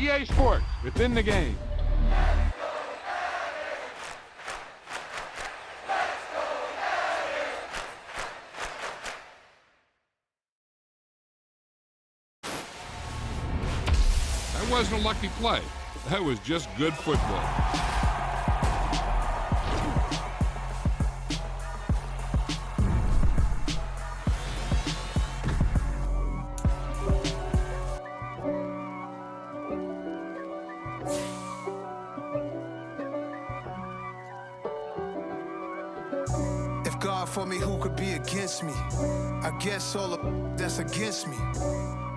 EA Sports, within the game. That wasn't a lucky play. That was just good football. If God for me, who could be against me? I guess all of that's against me.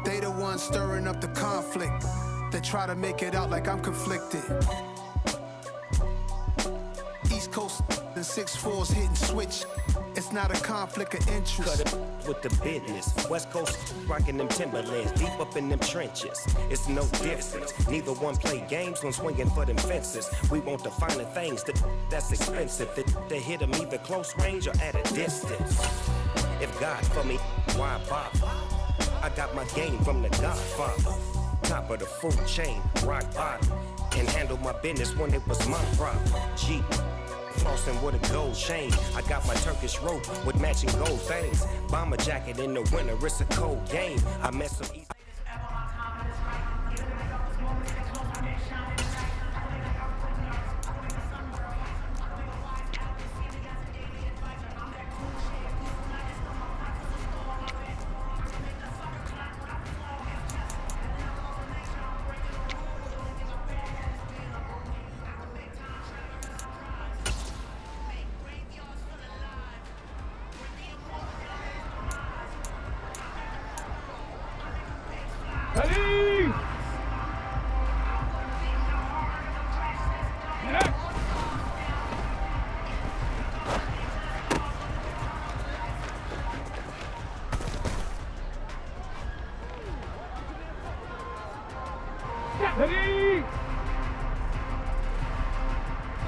They the ones stirring up the conflict. They try to make it out like I'm conflicted. East Coast and 6'4's hitting switch. It's not a conflict of interest. Cut it with the business. West Coast rocking them Timberlands, deep up in them trenches. It's no difference. Neither one play games when swinging for them fences. We want the finer things that's expensive. That hit them either close range or at a distance. If God for me, why bother? I got my game from the Godfather. Top of the food chain, rock bottom. And handle my business when it was my problem. Jeep. Flossing with a gold chain. I got my Turkish rope with matching gold things. Bomber jacket in the winter, it's a cold game. I met some easy. Ready! Ready!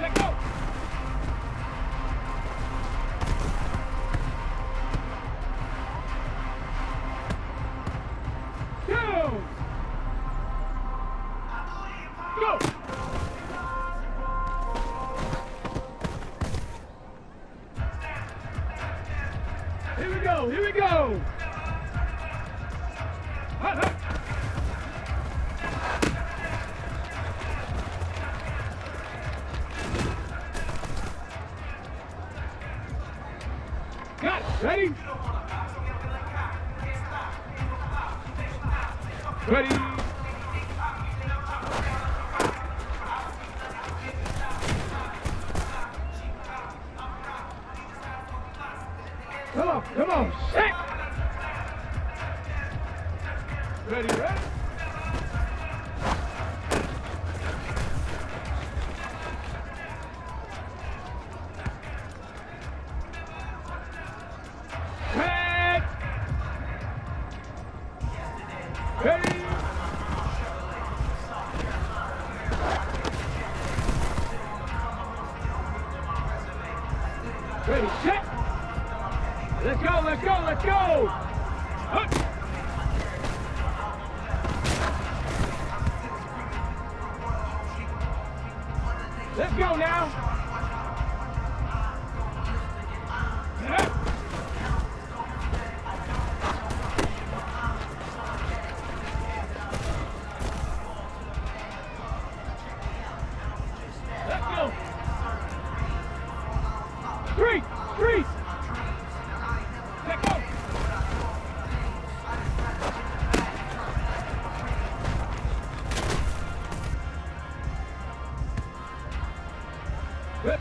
Let go! Go! Go! Here we go, here we go! Hut, hut. Got it. Ready? Ready? Come on, set! Ready, ready? Set! Ready? Ready, set! Let's go, let's go, let's go! Hup. Let's go now! Yeah. Let's go! Three! Let go! Good.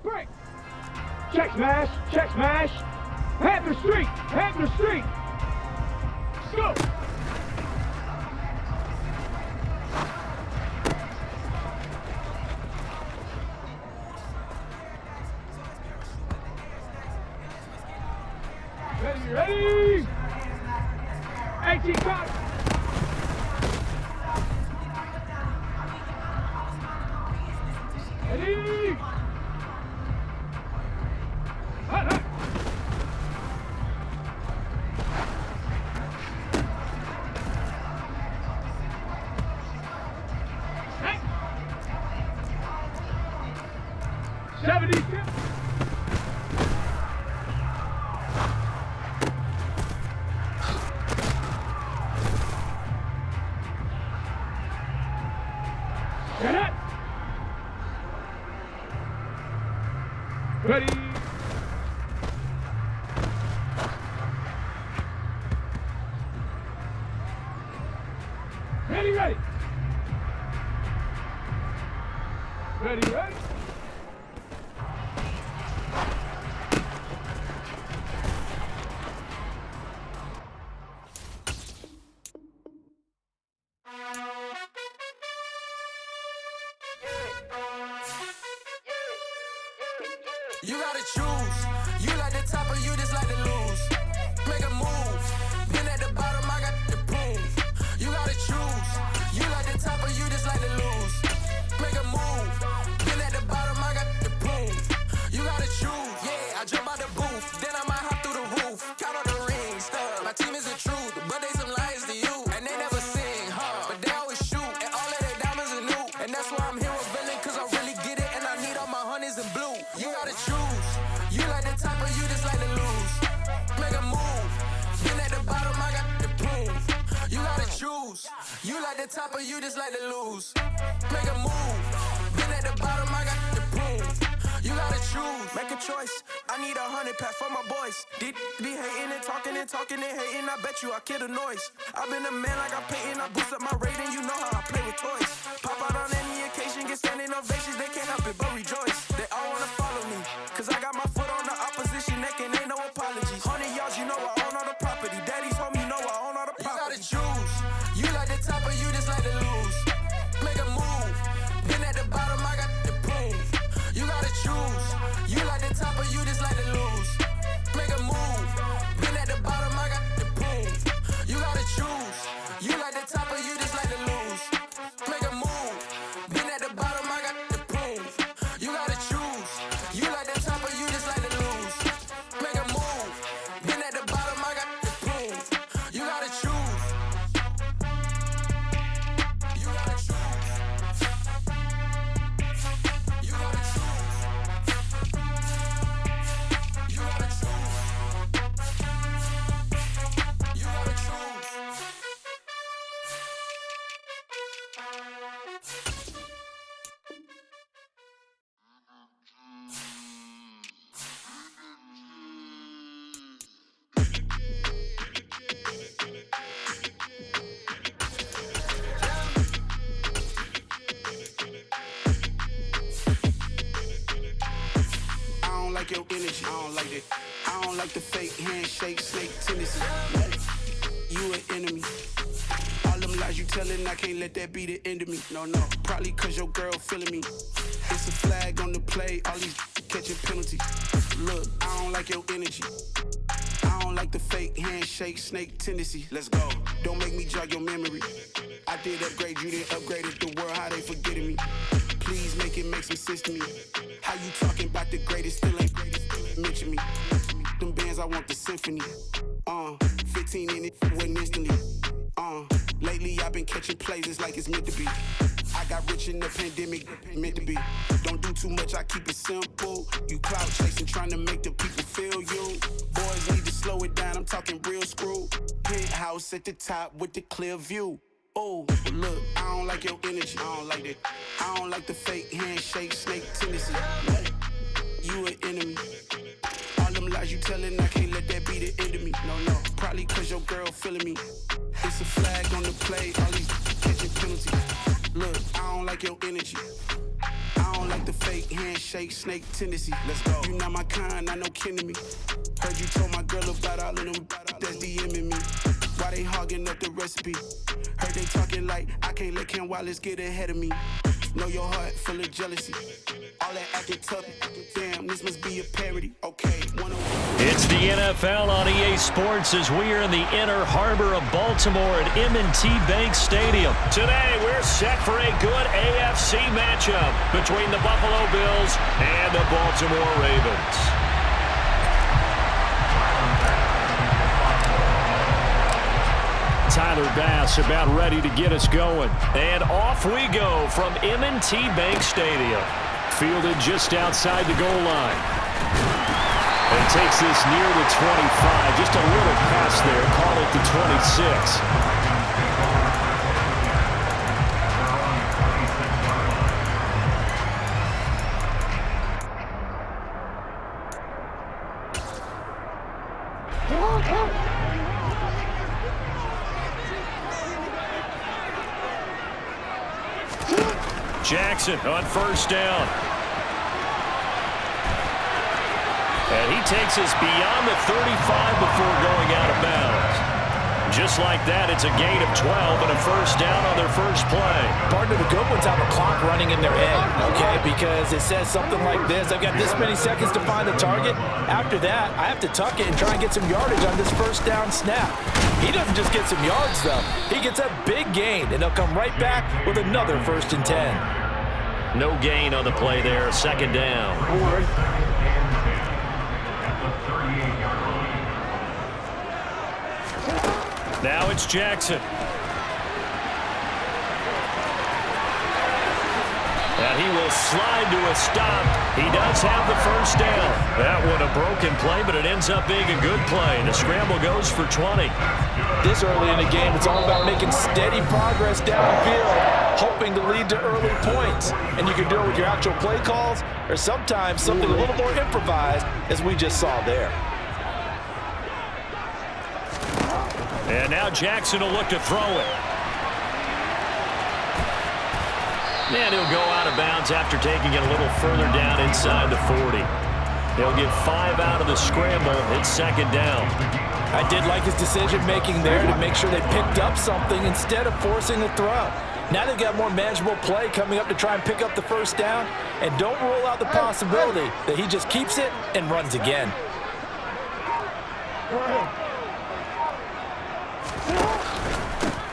Break. Check smash, check smash. Panther Street, Panther Street. Go. Ready? 18 cut. Ready? Hut. Hey. 70. Get it! Ready! Ready! You gotta choose. You like the top or you just like to lose. Make a move. Been at the bottom, I got the proof. You gotta choose. You like the top or you just like to lose. Make a move. Been at the bottom, I got the proof. You gotta choose. Yeah, I jump out the booth. Then I might hop through the roof. Count on the rings. My team is the truth, but they some liars to you. And they never sing, but they always shoot. And all of their diamonds are new. And that's why I'm here with Villain, cause I really get it. And I need all my honeys in blue. You gotta choose. You like the top or you just like to lose. Make a move. Been at the bottom, I got the proof. You gotta choose. You like the top or you just like to lose. Make a move. Been at the bottom, I got the proof. You gotta choose. Make a choice. I need 100 pack for my boys. Be hating and talking and hating. I bet you I kill the noise. I've been a man like I'm painting. I boost up my rating. You know how I play with toys. Pop out on any occasion, get standing ovations. They can't help it but rejoice. They all wanna follow me, cause I got my foot on the opposition neck and ain't no apologies. 100 yards, you know I own all the property. Daddy's home, you know I own all the property. You gotta choose. You like the top or you just like to lose. Make a move. Been at the bottom, I got the proof. You gotta choose. You like the top or you just like to lose. Make a move. Been at the bottom, I got the proof. You gotta choose. You like the top or you just like to lose. Make a move. Been at the bottom, I got the proof. You gotta choose. You like the top or you just like to lose. Make a move. Been at the bottom, I got the proof. You gotta choose. You gotta choose. You gotta choose. You gotta choose. You gotta choose. I don't like your energy. I don't like it. I don't like the fake handshake, snake tendency. You an enemy. All them lies you telling, I can't let that be the end of me. No. Probably cause your girl feeling me. It's a flag on the play, all these catching penalties. Look, I don't like your energy. I don't like the fake handshake, snake tendency. Let's go. Don't make me jog your memory. I did upgrade, you didn't upgrade it. The world, how they forgetting me. Please make it make some sense to me. How you talking about the greatest, still ain't greatest. Mention me. Them bands, I want the symphony. 15 in it, went instantly. Lately I've been catching plays, it's like it's meant to be. I got rich in the pandemic, meant to be. Don't do too much, I keep it simple. You clout chasing, trying to make the people feel you. Boys need to slow it down, I'm talking real screw. Penthouse at the top with the clear view. Oh, look, I don't like your energy, I don't like it. I don't like the fake handshake, snake tendency. You an enemy. All them lies you telling, I can't let that be the end of me. No. Probably cause your girl feeling me. It's a flag on the play, all these catching penalties. Look, I don't like your energy. I don't like the fake handshake, snake tendency. Let's go. You not my kind, I know kin to me. Heard you told my girl about all of them that's DMing me. Why they hogging up the recipe? Heard they talking like I can't let Ken Wallace get ahead of me. Know your heart full of jealousy. All that acting tough, damn, this must be a parody. Okay, 101. It's the NFL on EA Sports as we are in the inner harbor of Baltimore at M&T Bank Stadium. Today, we're set for a good AFC matchup between the Buffalo Bills and the Baltimore Ravens. Tyler Bass about ready to get us going. And off we go from M&T Bank Stadium. Fielded just outside the goal line. And takes this near the 25. Just a little pass there. Call it the 26. Jackson on first down. And he takes us beyond the 35 before going out of bounds. Just like that, it's a gain of 12 and a first down on their first play. Partner, the good ones have a clock running in their head, okay? Because it says something like this. I've got this many seconds to find the target. After that, I have to tuck it and try and get some yardage on this first down snap. He doesn't just get some yards, though. He gets a big gain, and they'll come right back with another 1st and 10. No gain on the play there. Second down. Now it's Jackson. And he will slide to a stop. He does have the first down. That one a broken play, but it ends up being a good play. The scramble goes for 20. This early in the game, it's all about making steady progress downfield, hoping to lead to early points. And you can do it with your actual play calls or sometimes something a little more improvised, as we just saw there. And now Jackson will look to throw it. And he'll go out of bounds after taking it a little further down inside the 40. They'll get 5 out of the scramble. It's second down. I did like his decision-making there to make sure they picked up something instead of forcing a throw. Now they've got more manageable play coming up to try and pick up the first down. And don't rule out the possibility that he just keeps it and runs again.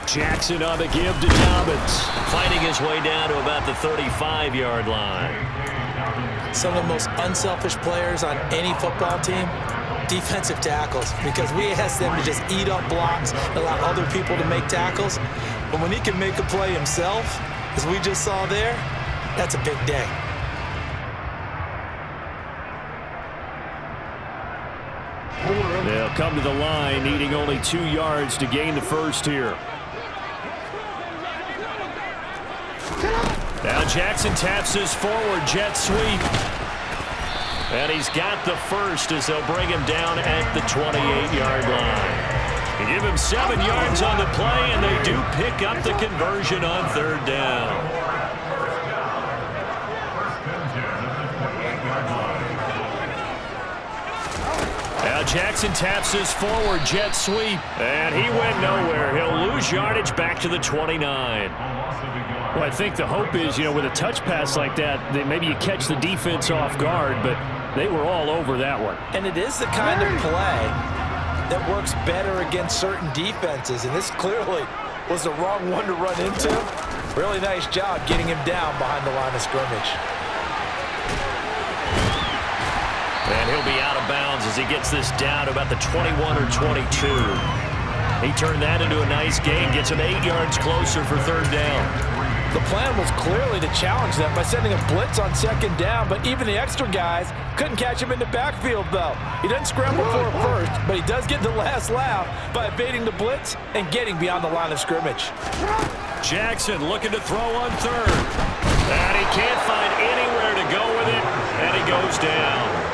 Jackson on the give to Dobbins. Fighting his way down to about the 35-yard line. Some of the most unselfish players on any football team, defensive tackles, because we ask them to just eat up blocks, allow other people to make tackles. But when he can make a play himself, as we just saw there, that's a big day. They'll come to the line, needing only 2 yards to gain the first here. Now Jackson taps his forward jet sweep. And he's got the first as they'll bring him down at the 28-yard line. They give him 7 yards on the play, and they do pick up the conversion on third down. Now Jackson taps his forward jet sweep, and he went nowhere. He'll lose yardage back to the 29. Well, I think the hope is, with a touch pass like that, that maybe you catch the defense off guard, but they were all over that one. And it is the kind of play that works better against certain defenses, and this clearly was the wrong one to run into. Really nice job getting him down behind the line of scrimmage. And he'll be out of bounds as he gets this down to about the 21 or 22. He turned that into a nice gain, gets him 8 yards closer for third down. The plan was clearly to challenge them by sending a blitz on second down, but even the extra guys couldn't catch him in the backfield, though. He doesn't scramble for it first, but he does get the last laugh by evading the blitz and getting beyond the line of scrimmage. Jackson looking to throw on third. And he can't find anywhere to go with it, and he goes down.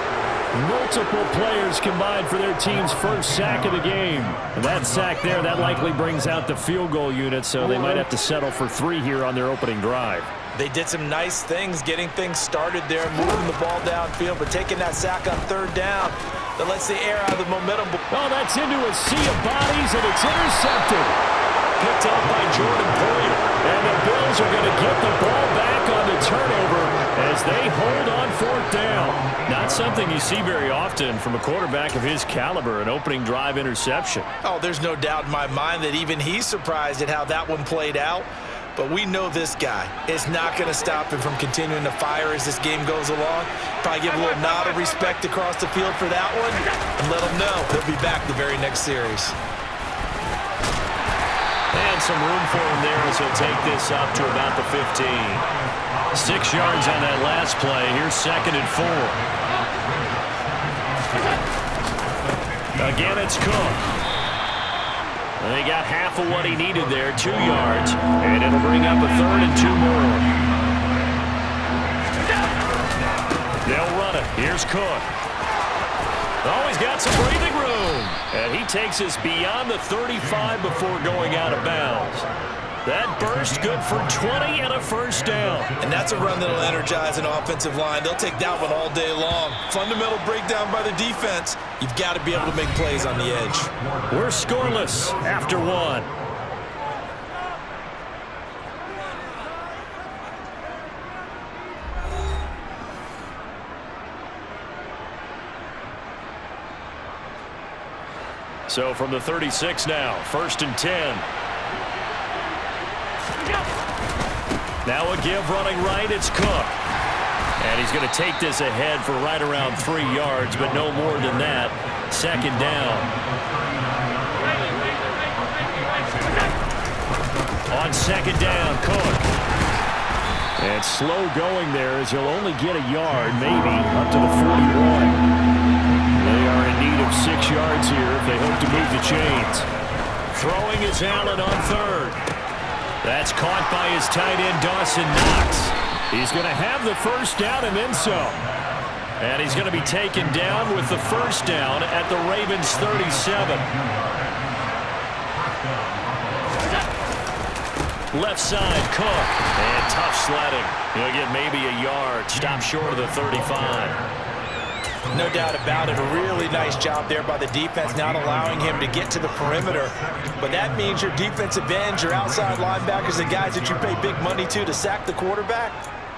Multiple players combined for their team's first sack of the game. And that sack there, that likely brings out the field goal unit, so they might have to settle for 3 here on their opening drive. They did some nice things getting things started there, moving the ball downfield, but taking that sack on third down, that lets the air out of the momentum. Oh, that's into a sea of bodies, and it's intercepted. Picked up by Jordan Poyer. And the Bills are going to get the ball back on the turnover. And as they hold on 4th down. Not something you see very often from a quarterback of his caliber, an opening drive interception. Oh, there's no doubt in my mind that even he's surprised at how that one played out. But we know this guy is not going to stop him from continuing to fire as this game goes along. Probably give a little nod of respect across the field for that one and let him know he'll be back the very next series. And some room for him there as he'll take this up to about the 15. 6 yards on that last play. Here's 2nd and 4. Again, it's Cook. And they got half of what he needed there, 2 yards. And it'll bring up a 3rd and 2 more. They'll run it. Here's Cook. Oh, he's got some breathing room. And he takes us beyond the 35 before going out of bounds. That burst good for 20 and a 1st down. And that's a run that'll energize an offensive line. They'll take that one all day long. Fundamental breakdown by the defense. You've got to be able to make plays on the edge. We're scoreless after 1. So from the 36 now, 1st and 10. Now a give running right, it's Cook. And he's going to take this ahead for right around 3 yards, but no more than that. 2nd down. On 2nd down, Cook. And slow going there as he'll only get a yard, maybe, up to the 41. They are in need of 6 yards here if they hope to move the chains. Throwing is Allen on 3rd. That's caught by his tight end, Dawson Knox. He's going to have the 1st down and then some. And he's going to be taken down with the 1st down at the Ravens' 37. Left side, Cook. And tough sledding. He'll get maybe a yard. Stop short of the 35. No doubt about it. A really nice job there by the defense, not allowing him to get to the perimeter. But that means your defensive ends, your outside linebackers, the guys that you pay big money to sack the quarterback,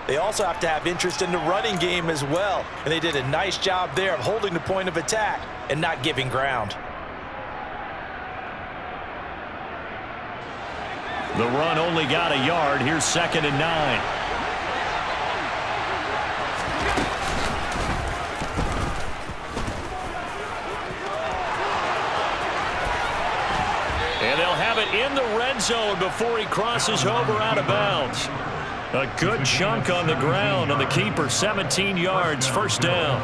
they also have to have interest in the running game as well. And they did a nice job there of holding the point of attack and not giving ground. The run only got a yard. Here's 2nd and 9. And they'll have it in the red zone before he crosses over out of bounds. A good chunk on the ground on the keeper, 17 yards, 1st down.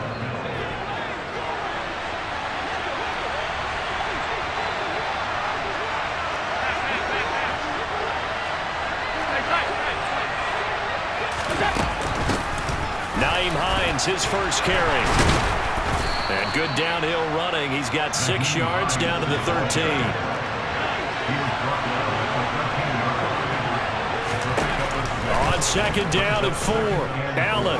Nyheim Hines, his 1st carry. And good downhill running. He's got 6 yards down to the 13. On 2nd down and 4. Allen.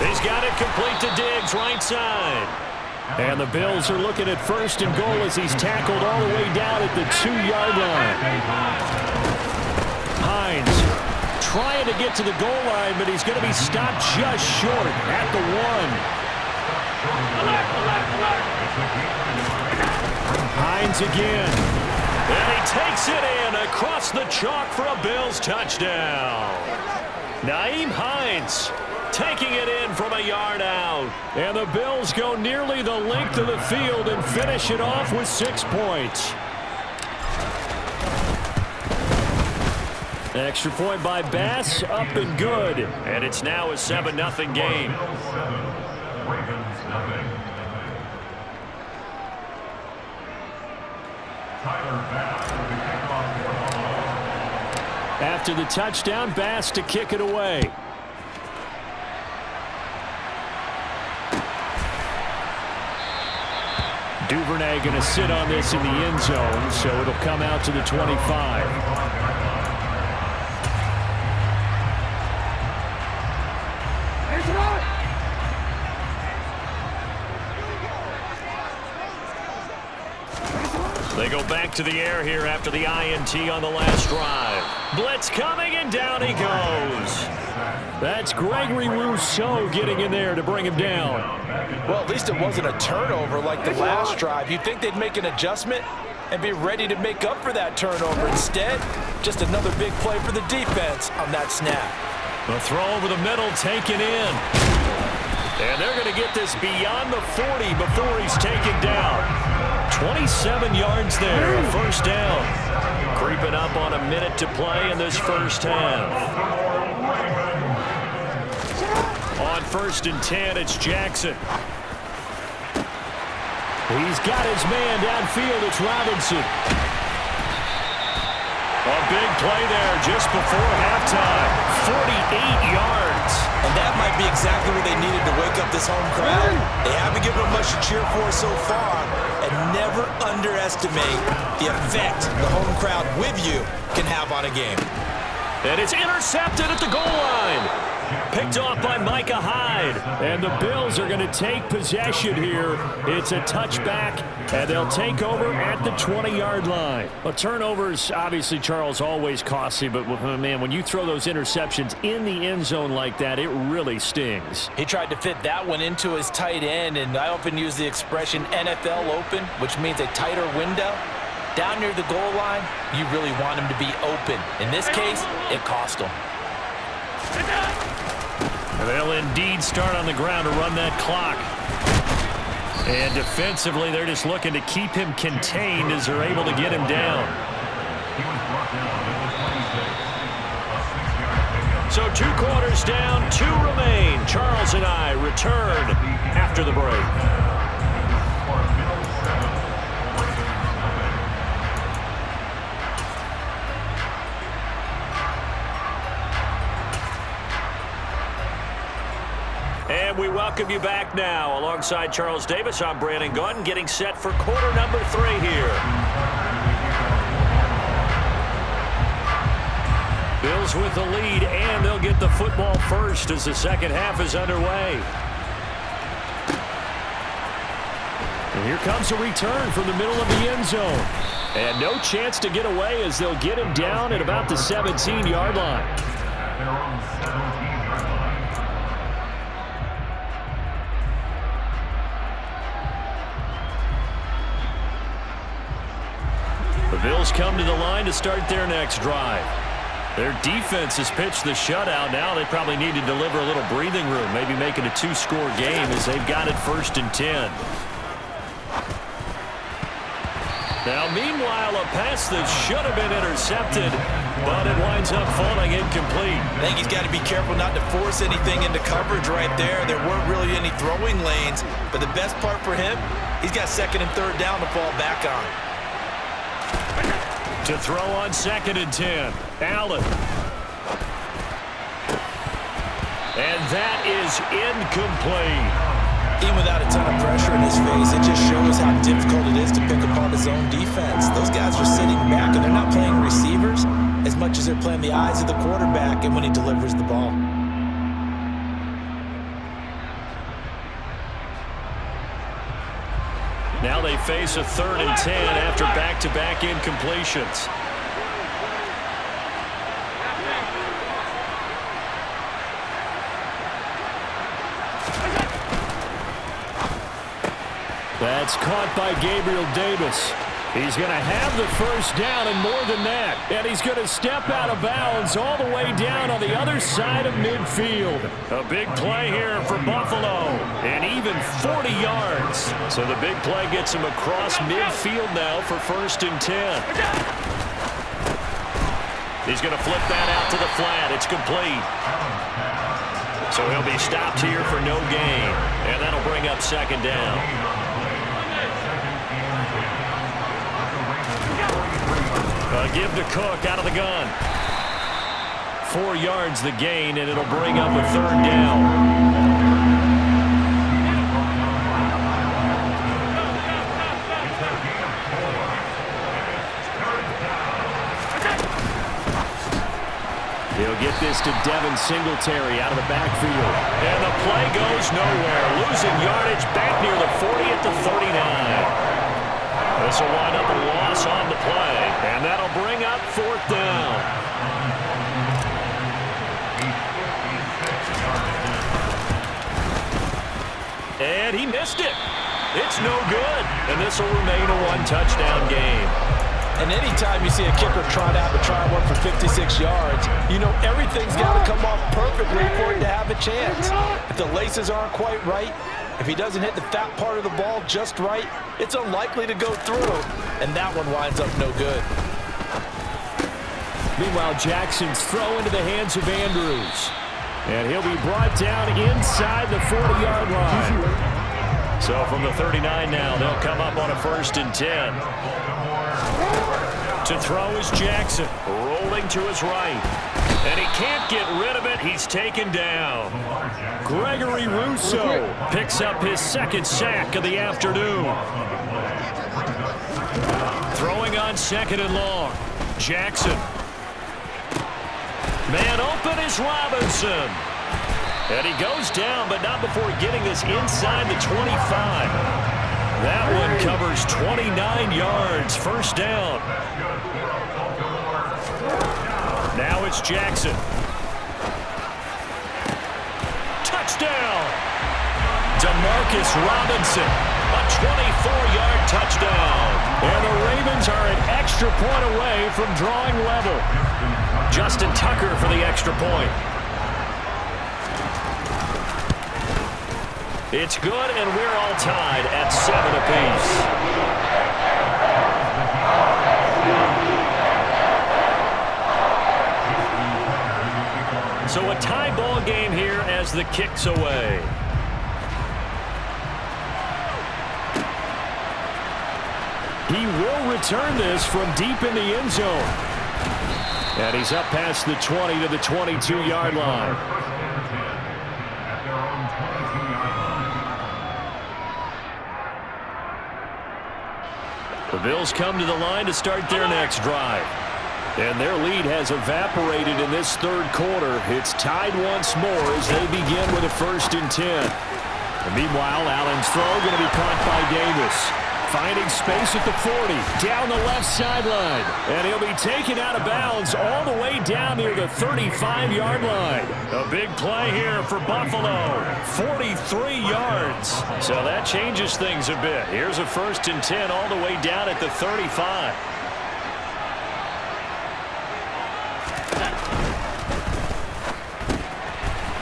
He's got it complete to Diggs, right side. And the Bills are looking at 1st and goal as he's tackled all the way down at the 2-yard line. Hines trying to get to the goal line, but he's going to be stopped just short at the 1. Hines again. And he takes it in across the chalk for a Bills touchdown. Nyheim Hines taking it in from a yard out. And the Bills go nearly the length of the field and finish it off with 6 points. Extra point by Bass, up and good. And it's now a 7-0 game. After the touchdown, Bass to kick it away. Duvernay going to sit on this in the end zone, so it'll come out to the 25. They go back to the air here after the INT on the last drive. Blitz coming, and down he goes. That's Gregory Rousseau getting in there to bring him down. Well, at least it wasn't a turnover like the last drive. You'd think they'd make an adjustment and be ready to make up for that turnover. Instead, just another big play for the defense on that snap. The throw over the middle taken in. And they're going to get this beyond the 40 before he's taken down. 27 yards there, a first down. Creeping up on a minute to play in this first half. On 1st and 10, it's Jackson. He's got his man downfield. It's Robinson. A big play there just before halftime. 48 yards. And that might be exactly what they needed to wake up this home crowd. They haven't given them much to cheer for so far. And never underestimate the effect the home crowd with you can have on a game. And it's intercepted at the goal line. Picked off by Micah Hyde. And the Bills are going to take possession here. It's a touchback, and they'll take over at the 20-yard line. Well, turnovers, obviously, Charles, always costly, but, man, when you throw those interceptions in the end zone like that, it really stings. He tried to fit that one into his tight end, and I often use the expression NFL open, which means a tighter window. Down near the goal line, you really want him to be open. In this case, it cost him. They'll indeed start on the ground to run that clock. And defensively, they're just looking to keep him contained as they're able to get him down. So 2 quarters down, 2 remain. Charles and I return after the break. And we welcome you back now. Alongside Charles Davis, I'm Brandon Gaudin, getting set for quarter number 3 here. Bills with the lead, and they'll get the football first as the second half is underway. And here comes a return from the middle of the end zone. And no chance to get away as they'll get him down at about the 17-yard line. The Bills come to the line to start their next drive. Their defense has pitched the shutout. Now they probably need to deliver a little breathing room, maybe make it a 2-score game as they've got it 1st and 10. Now, meanwhile, a pass that should have been intercepted, but it winds up falling incomplete. I think he's got to be careful not to force anything into coverage right there. There weren't really any throwing lanes, but the best part for him, he's got 2nd and 3rd down to fall back on. To throw on 2nd and 10, Allen. And that is incomplete. Even without a ton of pressure in his face, it just shows how difficult it is to pick apart his own defense. Those guys are sitting back, and they're not playing receivers as much as they're playing the eyes of the quarterback and when he delivers the ball. Now they face a 3rd and 10 after back-to-back incompletions. That's caught by Gabriel Davis. He's going to have the first down and more than that. And he's going to step out of bounds all the way down on the other side of midfield. A big play here for Buffalo. And even 40 yards. So the big play gets him across midfield now for 1st and 10. He's going to flip that out to the flat. It's complete. So he'll be stopped here for no gain. And that'll bring up 2nd down. Give to Cook out of the gun. 4 yards the gain, and it'll bring up a 3rd down. He'll get this to Devin Singletary out of the backfield. And the play goes nowhere. Losing yardage back near the 40 at the 39. This will wind up a loss on the play, and that'll bring up 4th down. And he missed it. It's no good, and this will remain a 1-touchdown game. And anytime you see a kicker trot out to try one for 56 yards, you know everything's got to come off perfectly for it to have a chance. If the laces aren't quite right, if he doesn't hit the fat part of the ball just right, it's unlikely to go through, and that one winds up no good. Meanwhile, Jackson's throw into the hands of Andrews. And he'll be brought down inside the 40-yard line. So from the 39 now, they'll come up on a 1st and 10. To throw is Jackson, rolling to his right. And he can't get rid of it. He's taken down. Gregory Rousseau picks up his 2nd sack of the afternoon. Throwing on 2nd and long. Jackson. Man open is Robinson. And he goes down, but not before getting this inside the 25. That one covers 29 yards. 1st down. Now it's Jackson. Touchdown. Demarcus Robinson. A 24-yard touchdown. And the Ravens are an extra point away from drawing level. Justin Tucker for the extra point. It's good, and we're all tied at 7 apiece. So a tie ball game here as the kick's away. He will return this from deep in the end zone. And he's up past the 20 to the 22-yard line. The Bills come to the line to start their next drive. And their lead has evaporated in this 3rd quarter. It's tied once more as they begin with a 1st and 10. And meanwhile, Allen's throw going to be caught by Davis. Finding space at the 40, down the left sideline. And he'll be taken out of bounds all the way down near the 35-yard line. A big play here for Buffalo. 43 yards. So that changes things a bit. Here's a 1st and 10 all the way down at the 35.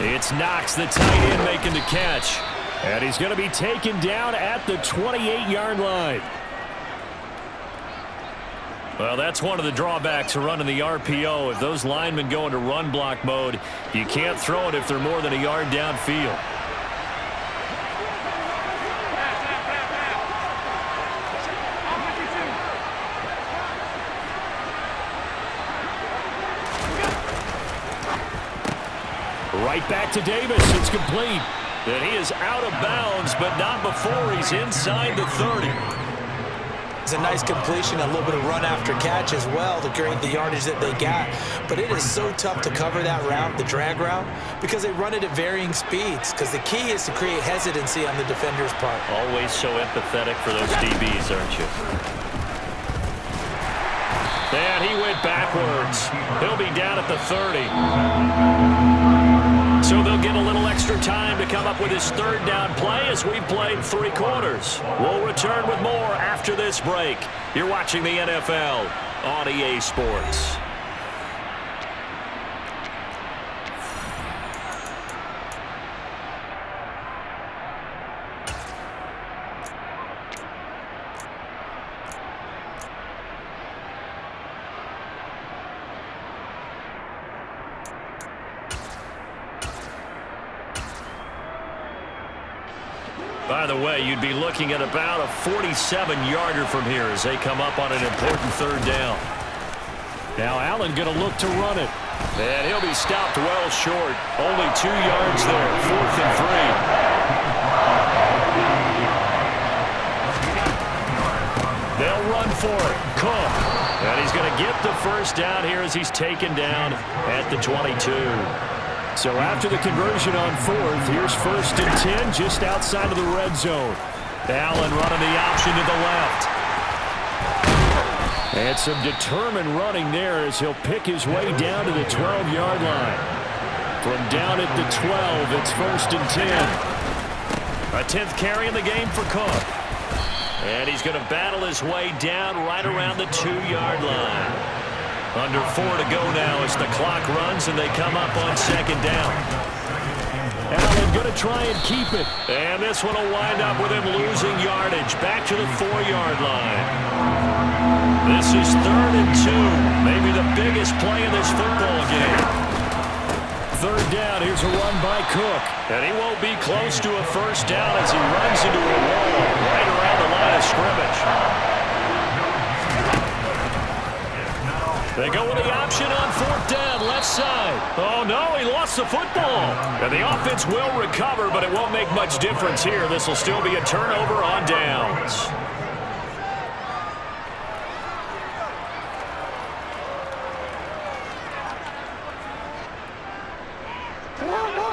It's Knox, the tight end, making the catch. And he's going to be taken down at the 28-yard line. Well, that's one of the drawbacks of running the RPO. If those linemen go into run block mode, you can't throw it if they're more than a yard downfield. Right back to Davis. It's complete. And he is out of bounds, but not before he's inside the 30. It's a nice completion, a little bit of run after catch as well to create the yardage that they got. But it is so tough to cover that route, the drag route, because they run it at varying speeds. Because the key is to create hesitancy on the defender's part. Always so empathetic for those DBs, aren't you? And he went backwards. He'll be down at the 30. So they'll get a little extra time to come up with his 3rd down play as we've played 3 quarters. We'll return with more after this break. You're watching the NFL on EA Sports. By the way, you'd be looking at about a 47-yarder from here as they come up on an important 3rd down. Now Allen going to look to run it. And he'll be stopped well short. Only 2 yards there. 4th and 3. They'll run for it. Cook. And he's going to get the 1st down here as he's taken down at the 22. So after the conversion on 4th, here's 1st and 10 just outside of the red zone. Allen running the option to the left. And some determined running there as he'll pick his way down to the 12-yard line. From down at the 12, it's 1st and 10. A 10th carry in the game for Cook. And he's going to battle his way down right around the 2-yard line. Under 4 to go now as the clock runs and they come up on 2nd down. Allen going to try and keep it. And this one will wind up with him losing yardage back to the 4-yard line. This is 3rd and 2. Maybe the biggest play in this football game. 3rd down. Here's a run by Cook. And he won't be close to a 1st down as he runs into a wall right around the line of scrimmage. They go with the option on 4th down, left side. Oh, no, he lost the football. And the offense will recover, but it won't make much difference here. This will still be a turnover on downs.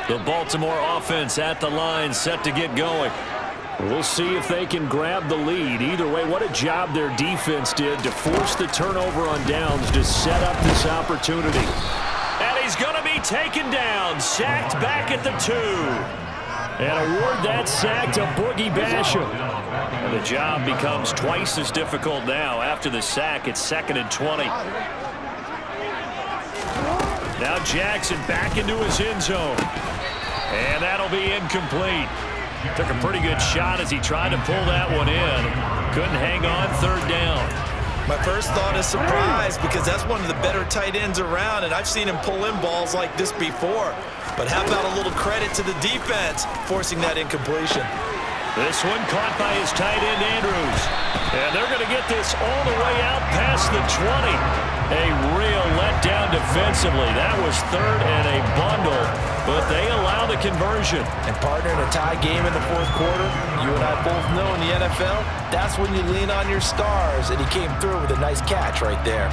The Baltimore offense at the line, set to get going. We'll see if they can grab the lead. Either way, what a job their defense did to force the turnover on downs to set up this opportunity. And he's going to be taken down, sacked back at the 2. And award that sack to Boogie Basham. And the job becomes twice as difficult now. After the sack, it's 2nd and 20. Now Jackson back into his end zone. And that'll be incomplete. Took a pretty good shot as he tried to pull that one in. Couldn't hang on 3rd down. My first thought is surprise because that's one of the better tight ends around, and I've seen him pull in balls like this before. But how about a little credit to the defense forcing that incompletion? This one caught by his tight end, Andrews. And they're going to get this all the way out past the 20. A real letdown defensively. That was 3rd and a bundle, but they allow the conversion. And partner, in a tie game in the 4th quarter, you and I both know in the NFL, that's when you lean on your stars, and he came through with a nice catch right there.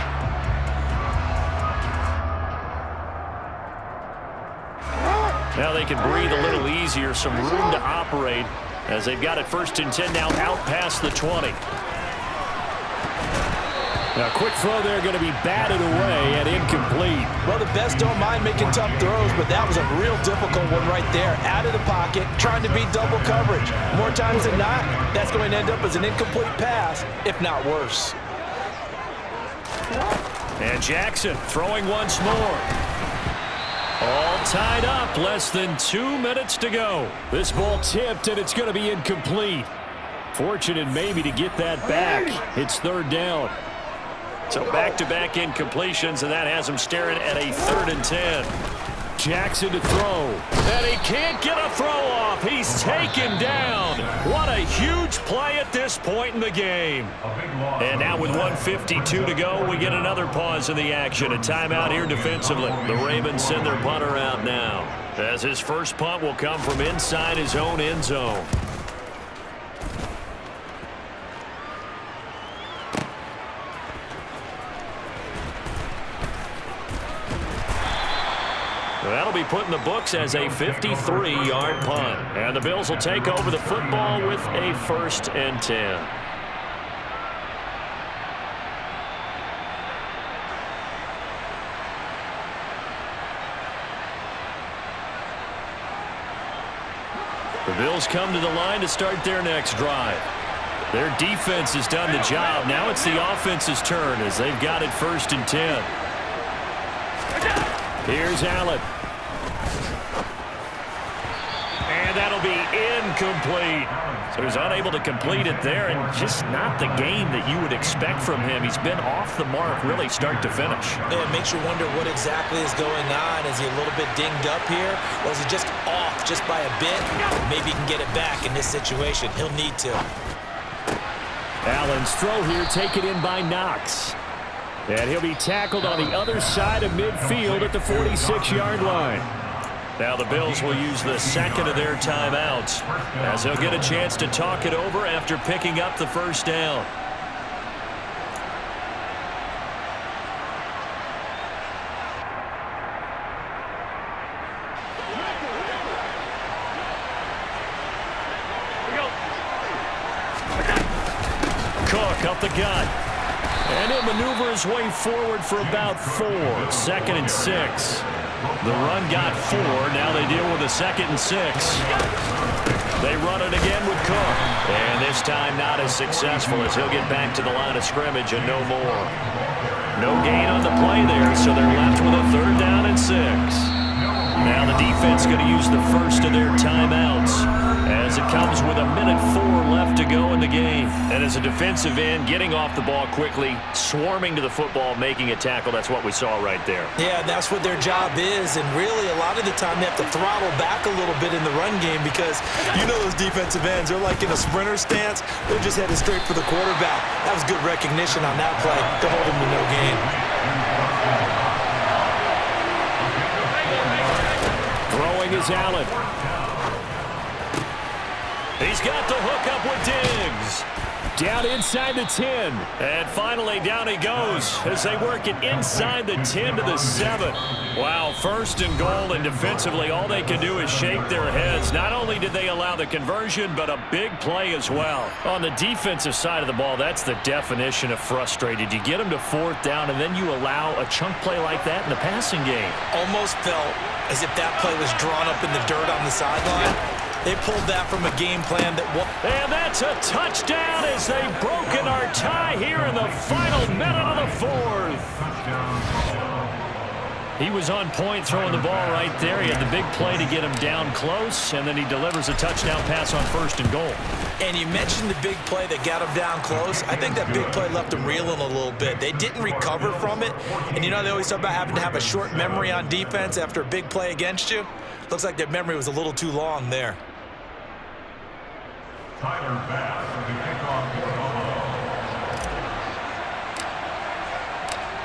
Now they can breathe a little easier, some room to operate as they've got it 1st and 10 now out past the 20. Now, quick throw there going to be batted away and incomplete. Well, the best don't mind making tough throws, but that was a real difficult one right there. Out of the pocket, trying to beat double coverage. More times than not, that's going to end up as an incomplete pass, if not worse. And Jackson throwing once more. All tied up, less than 2 minutes to go. This ball tipped, and it's going to be incomplete. Fortunate maybe to get that back. It's 3rd down. So back-to-back incompletions, and that has him staring at a 3rd and 10. Jackson to throw. And he can't get a throw off. He's taken down. What a huge play at this point in the game. And now with 1:52 to go, we get another pause in the action. A timeout here defensively. The Ravens send their punter out now, as his first punt will come from inside his own end zone. That'll be put in the books as a 53-yard punt. And the Bills will take over the football with a 1st and 10. The Bills come to the line to start their next drive. Their defense has done the job. Now it's the offense's turn as they've got it 1st and 10. Here's Allen. And that'll be incomplete. So he's unable to complete it there, and just not the game that you would expect from him. He's been off the mark really start to finish. Yeah, it makes you wonder what exactly is going on. Is he a little bit dinged up here, or is he just off just by a bit? Maybe he can get it back in this situation. He'll need to. Allen's throw here taken in by Knox. And he'll be tackled on the other side of midfield at the 46-yard line. Now the Bills will use the 2nd of their timeouts as they'll get a chance to talk it over after picking up the 1st down. Cook up the gut. And he'll maneuver his way forward for about 4. 2nd and 6. The run got 4. Now they deal with a 2nd and 6. They run it again with Cook. And this time not as successful as he'll get back to the line of scrimmage and no more. No gain on the play there, so they're left with a 3rd down and 6. Now the defense going to use the first of their timeouts as it comes with 1:04 left to go in the game. And as a defensive end, getting off the ball quickly, swarming to the football, making a tackle, that's what we saw right there. Yeah, that's what their job is, and really a lot of the time they have to throttle back a little bit in the run game because you know those defensive ends, they're like in a sprinter stance. They're just headed straight for the quarterback. That was good recognition on that play to hold him to no gain. Throwing is Allen. He's got the hook up with Diggs. Down inside the 10. And finally, down he goes as they work it inside the 10 to the 7. Wow, 1st and goal, and defensively, all they can do is shake their heads. Not only did they allow the conversion, but a big play as well. On the defensive side of the ball, that's the definition of frustrated. You get them to 4th down, and then you allow a chunk play like that in the passing game. Almost felt as if that play was drawn up in the dirt on the sideline. They pulled that from a game plan that... And that's a touchdown as they've broken our tie here in the final minute of the 4th. He was on point throwing the ball right there. He had the big play to get him down close, and then he delivers a touchdown pass on 1st and goal. And you mentioned the big play that got him down close. I think that big play left him reeling a little bit. They didn't recover from it. And you know they always talk about having to have a short memory on defense after a big play against you. Looks like their memory was a little too long there.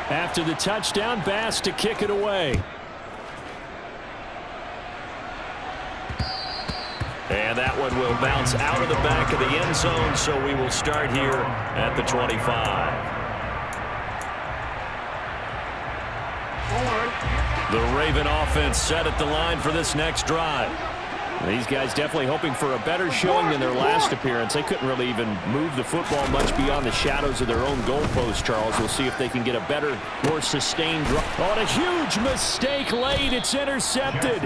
After the touchdown, Bass to kick it away. And that one will bounce out of the back of the end zone, so we will start here at the 25. The Raven offense set at the line for this next drive. These guys definitely hoping for a better showing than their last appearance. They couldn't really even move the football much beyond the shadows of their own goalpost, Charles. We'll see if they can get a better, more sustained drive. On a huge mistake late, it's intercepted.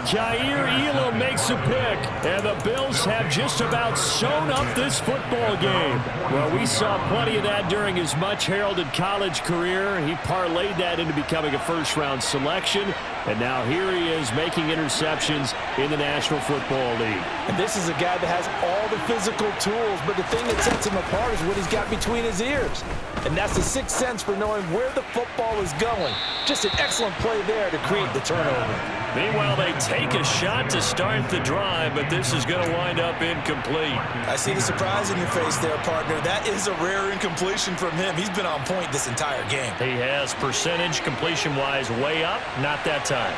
Jair Elam makes a pick, and the Bills have just about sewn up this football game. Well, we saw plenty of that during his much-heralded college career. He parlayed that into becoming a first-round selection, and now here he is making interceptions in the National Football League. And this is a guy that has all the physical tools, but the thing that sets him apart is what he's got between his ears. And that's the sixth sense for knowing where the football is going. Just an excellent play there to create the turnover. Meanwhile, they take a shot to start the drive, but this is going to wind up incomplete. I see the surprise in your face there, partner. That is a rare incompletion from him. He's been on point this entire game. He has percentage completion-wise way up, not that time.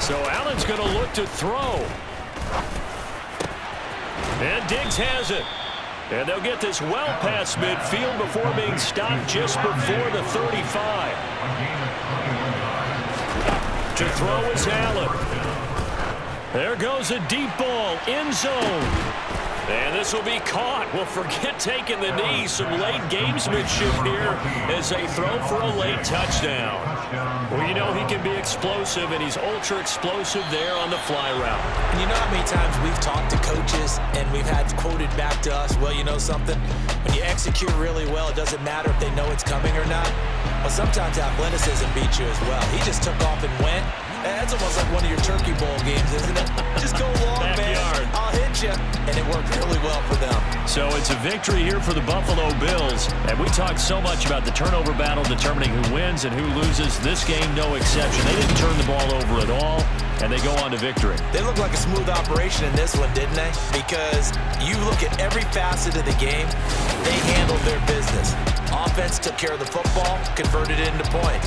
So Allen's going to look to throw. And Diggs has it. And they'll get this well past midfield before being stopped just before the 35. To throw is Allen. There goes a deep ball, end zone. And this will be caught. Well, forget taking the knee. Some late gamesmanship here as they throw for a late touchdown. Well, you know he can be explosive, and he's ultra explosive there on the fly route. And you know how many times we've talked to coaches and we've had quoted back to us, well, you know something? When you execute really well, it doesn't matter if they know it's coming or not. Well, sometimes athleticism beats you as well. He just took off and went. That's almost like one of your Turkey Bowl games, isn't it? Just go long, man. I'll hit you. And it worked really well for them. So it's a victory here for the Buffalo Bills. And we talked so much about the turnover battle determining who wins and who loses. This game, no exception. They didn't turn the ball over at all, and they go on to victory. They look like a smooth operation in this one, didn't they? Because you look at every facet of the game, they handled their business. Offense took care of the football, converted it into point.